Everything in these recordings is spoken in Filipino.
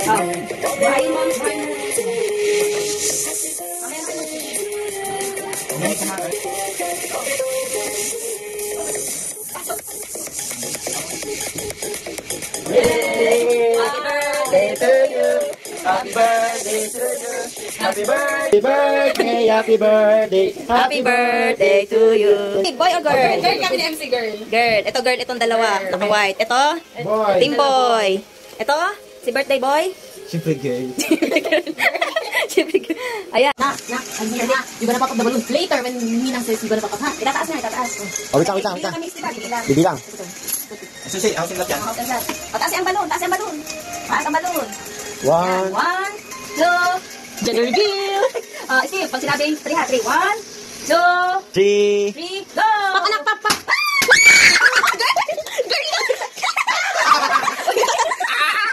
Happy birthday to you. Happy birthday, happy birthday. Happy birthday to you. Boy or girl? Girl kami ni MC girl. Girl. Ito girl, itong dalawa. Naka-white. Ito? Boy. Team boy. Ito? Si birthday boy? Siyempre gay. Siyempre girl. Ayan. Na, you gonna pop up the balloon later when Minang says you gonna pop up, ha? Itataas na, itataas. Oh, wait lang. Bibilang. Susi, ako singgap yan. Taas ang balloon, taas ang balloon. Taas ang balloon. 1, 1, 2, gender reveal. Steve, pag sinabing 3 ha, 3, 1, 2, 3. 3, go! Papanak, papak!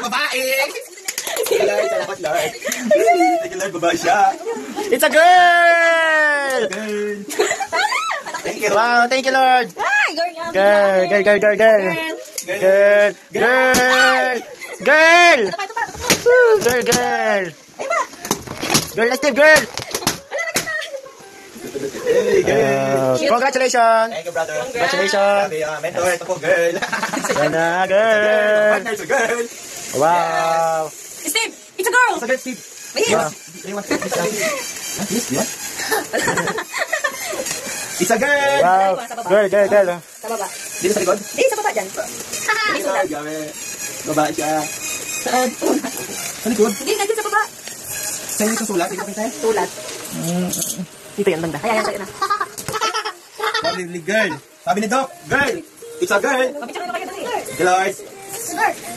Babae! Salamat, Lord. Thank you, Lord. Babae siya. It's a girl! Thank you. Wow, thank you, Lord. Girl. Girl, let's do girl. Congratulations. Thank you, brother. Congratulations. Mentor, ito po, girl. Ganda, girl. Partner's a girl. Wow. Steve, it's a girl! It's a girl, Steve. Wow. It's a girl. Wow. Girl. Sa baba. Dito sa likod? Di, sa baba dyan. Babae siya. Saan? Sa likod? Hindi, nandiyan sa baba. Sa'yo sa sulat? Dito kayo? Sulat. Dito yan, banda. Ayan, sa'yo na. Girl. Sabi ni Doc, girl. It's a girl. Mapicture na kayo dali. Dolores.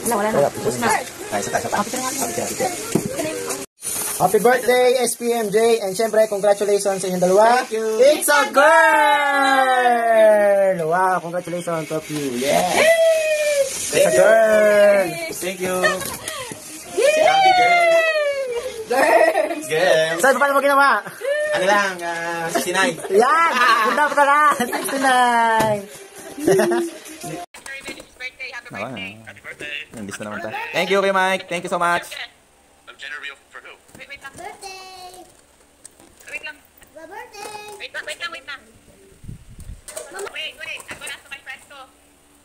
Wala na. Bus na. Happy birthday, SPMJ. And syempre, congratulations sa inyong dalawa. Thank you. It's a girl. Wow, congratulations to you. Yeah. It's a girl. Thank you. Happy girl. Girl. Saan pa paano mo ginawa? Ano lang, 69. Yan! Punta pa na! 69! Happy birthday. Nandis na naman tayo. Thank you, kay Mike. Thank you so much. Gender reveal for who? Wait lang. Birthday! Wait lang. Birthday! Wait lang. Wait. I'm gonna ask my friends to.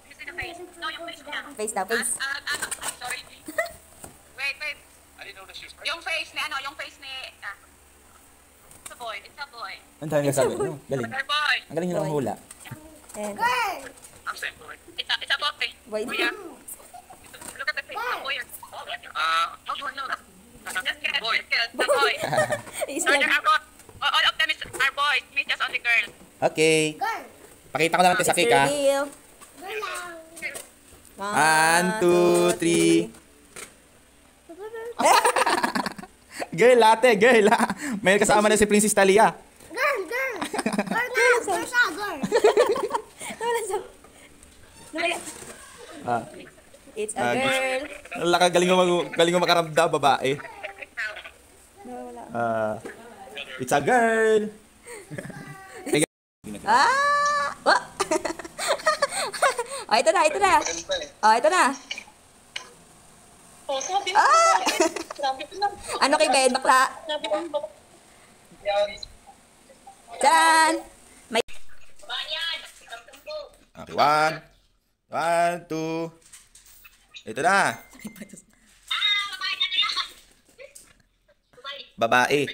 Who's in the face? No, yung face niya. Face daw, face. Sorry. Wait. I didn't know that she was pregnant. Yung face ni, it's a boy. Ang dami sabi. Galing. It's a boy. Ang galing nyo lang hula. Girl! I'm saying boy. It's a boy. Boy. Yeah. Look at the face. A boy or boy, no. Just kidding. Boy. A boy. No, they're our boy. All of them are boys. Me just only girl. Okay. Girl! Pakita ko lang natin sa cake, ha. Girl lang! 1, 2, 3. Girl, ate, girl, ha. May kasama na si Princess Talia. Girl siya, girl! It's a girl. Galing mo makaramdam, babae. It's a girl. Wah! Oh, ito na. Oh, ito na. Ano kay Ben, bakla? Diyan! May... Okay, 1, 2. Ito na. Babae.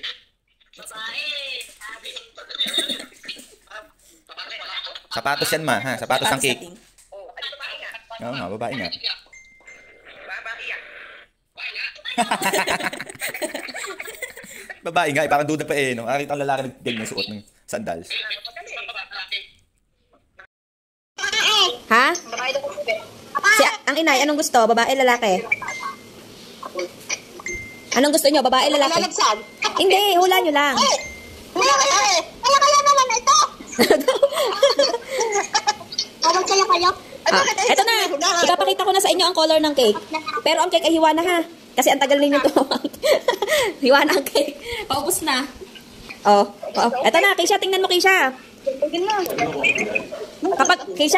Sapatos yan, ma. Ha? Sapatos ng cake. Oo nga, babae nga. Babae nga, parang duda pa eh. No? Nakakita ang lalaki ng suot ng sandals. Ha? Ang inay, anong gusto? Babae, lalaki? Anong gusto nyo? Babae, lalaki? Hindi, hula nyo lang. Wala kaya naman ito! Kayo? Eto na. Ipapakita ko na sa inyo ang color ng cake. Pero ang cake ay hiwa na, ha? Kasi ang tagal ninyo to. Hiwa na ang cake. Paubos na. Oh. Eto na, Keisha. Tingnan mo, Keisha.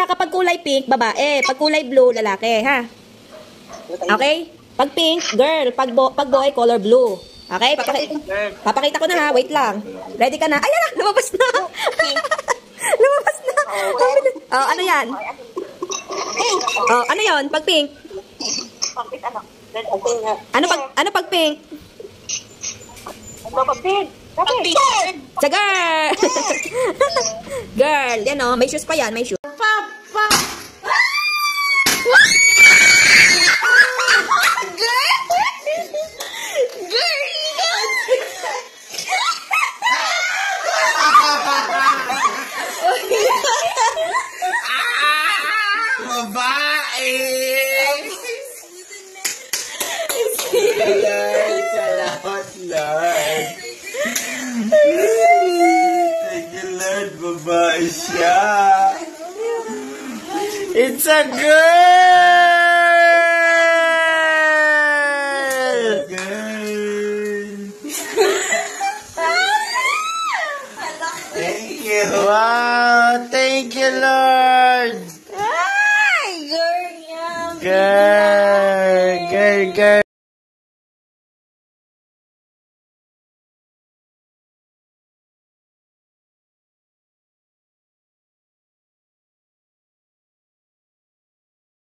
Kapag kulay pink, babae. Pag kulay blue, lalaki, ha? Okay? Pag pink, girl. Pag boy, color blue. Okay? Papakita ko na ha. Wait lang. Ready ka na? Ayan na! Lumabas na! Lumabas na! Oh, ano yan? Oh, ano yon? Pag pink? Ano pag pink? Sa girl! Girl, yan o. May shoes pa yan. May shoes. Salamat, Lord. Thank you, Lord. Babae siya. It's a girl! Thank you. Wow, thank you, Lord. Girl.